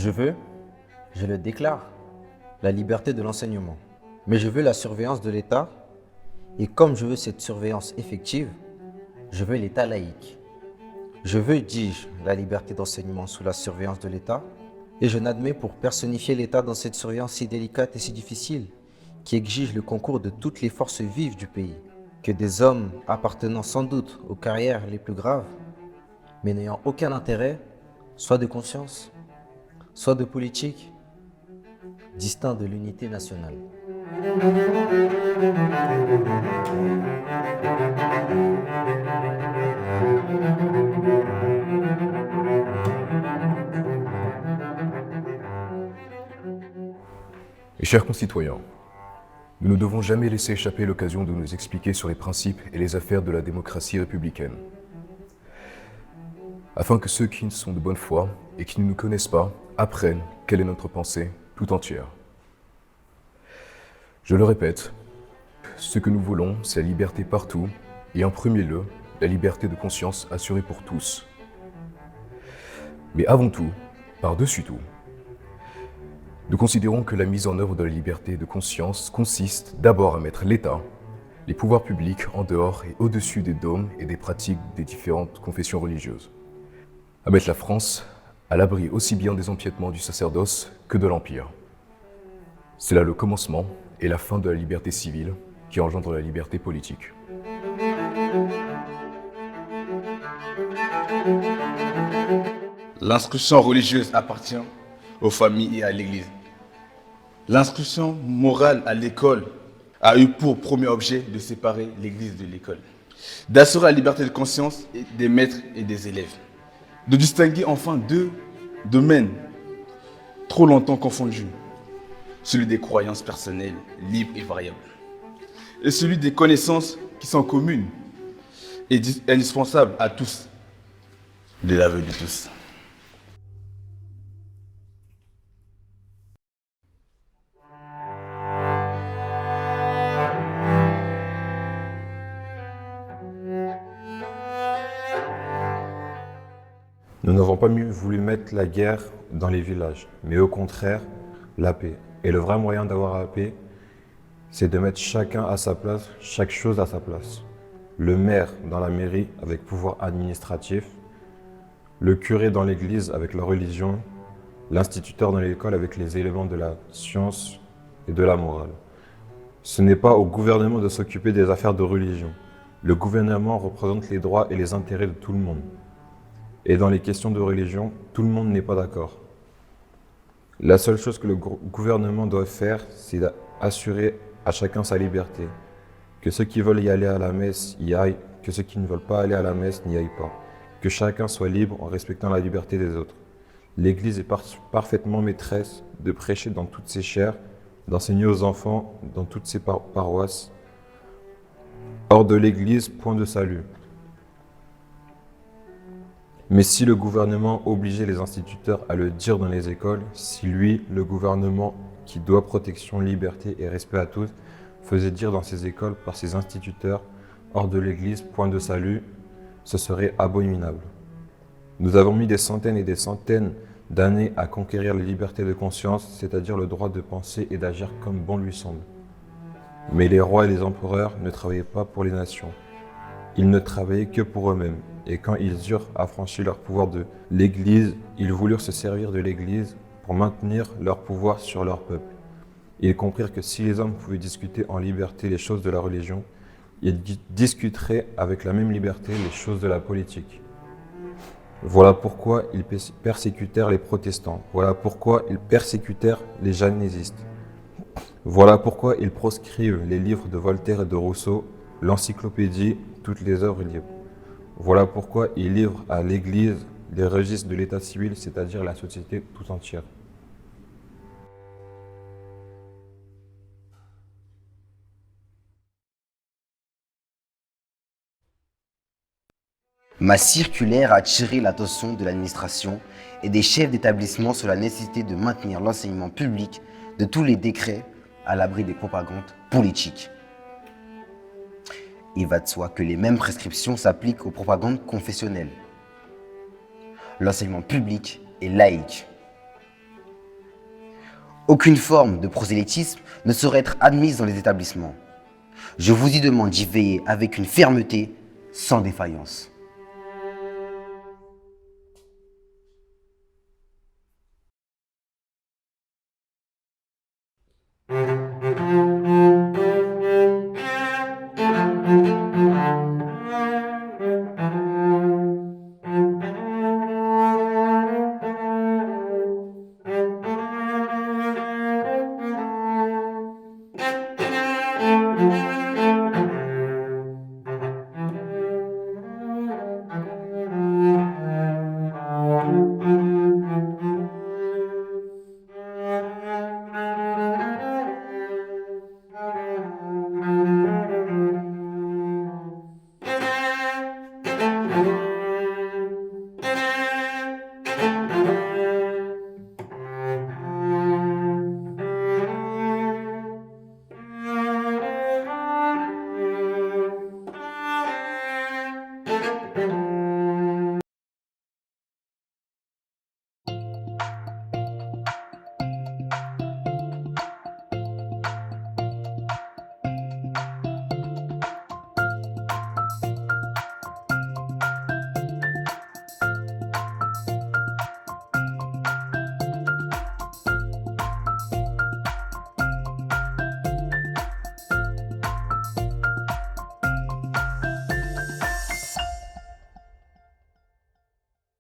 Je veux, je le déclare, la liberté de l'enseignement. Mais je veux la surveillance de l'État et comme je veux cette surveillance effective, je veux l'État laïque. Je veux, dis-je, la liberté d'enseignement sous la surveillance de l'État et je n'admets pour personnifier l'État dans cette surveillance si délicate et si difficile qui exige le concours de toutes les forces vives du pays, que des hommes appartenant sans doute aux carrières les plus graves, mais n'ayant aucun intérêt, soit de conscience, soit de politique, distinct de l'unité nationale. Et chers concitoyens, nous ne devons jamais laisser échapper l'occasion de nous expliquer sur les principes et les affaires de la démocratie républicaine, afin que ceux qui sont de bonne foi et qui ne nous connaissent pas apprennent quelle est notre pensée tout entière. Je le répète, ce que nous voulons, c'est la liberté partout et en premier lieu, la liberté de conscience assurée pour tous. Mais avant tout, par-dessus tout, nous considérons que la mise en œuvre de la liberté de conscience consiste d'abord à mettre l'État, les pouvoirs publics en dehors et au-dessus des dogmes et des pratiques des différentes confessions religieuses. À mettre la France à l'abri aussi bien des empiètements du sacerdoce que de l'Empire. C'est là le commencement et la fin de la liberté civile qui engendre la liberté politique. L'instruction religieuse appartient aux familles et à l'Église. L'instruction morale à l'école a eu pour premier objet de séparer l'Église de l'école, d'assurer la liberté de conscience des maîtres et des élèves, de distinguer enfin deux domaines trop longtemps confondus, celui des croyances personnelles, libres et variables, et celui des connaissances qui sont communes et indispensables à tous, de l'aveu de tous. Nous n'avons pas voulu mettre la guerre dans les villages, mais au contraire, la paix. Et le vrai moyen d'avoir la paix, c'est de mettre chacun à sa place, chaque chose à sa place. Le maire dans la mairie avec pouvoir administratif, le curé dans l'église avec la religion, l'instituteur dans l'école avec les éléments de la science et de la morale. Ce n'est pas au gouvernement de s'occuper des affaires de religion. Le gouvernement représente les droits et les intérêts de tout le monde. Et dans les questions de religion, tout le monde n'est pas d'accord. La seule chose que le gouvernement doit faire, c'est d'assurer à chacun sa liberté. Que ceux qui veulent y aller à la messe y aillent, que ceux qui ne veulent pas aller à la messe n'y aillent pas. Que chacun soit libre en respectant la liberté des autres. L'Église est parfaitement maîtresse de prêcher dans toutes ses chaires, d'enseigner aux enfants dans toutes ses paroisses. Hors de l'Église, point de salut. Mais si le gouvernement obligeait les instituteurs à le dire dans les écoles, si lui, le gouvernement qui doit protection, liberté et respect à tous, faisait dire dans ses écoles par ses instituteurs, hors de l'Église, point de salut, ce serait abominable. Nous avons mis des centaines et des centaines d'années à conquérir la liberté de conscience, c'est-à-dire le droit de penser et d'agir comme bon lui semble. Mais les rois et les empereurs ne travaillaient pas pour les nations. Ils ne travaillaient que pour eux-mêmes. Et quand ils eurent affranchi leur pouvoir de l'Église, ils voulurent se servir de l'Église pour maintenir leur pouvoir sur leur peuple. Ils comprirent que si les hommes pouvaient discuter en liberté les choses de la religion, ils discuteraient avec la même liberté les choses de la politique. Voilà pourquoi ils persécutèrent les protestants. Voilà pourquoi ils persécutèrent les jansénistes. Voilà pourquoi ils proscrivent les livres de Voltaire et de Rousseau, l'encyclopédie, toutes les œuvres libres. Voilà pourquoi ils livrent à l'Église les registres de l'état civil, c'est-à-dire la société tout entière. Ma circulaire a attiré l'attention de l'administration et des chefs d'établissement sur la nécessité de maintenir l'enseignement public de tous les décrets à l'abri des propagandes politiques. Il va de soi que les mêmes prescriptions s'appliquent aux propagandes confessionnelles. L'enseignement public est laïque. Aucune forme de prosélytisme ne saurait être admise dans les établissements. Je vous y demande d'y veiller avec une fermeté sans défaillance.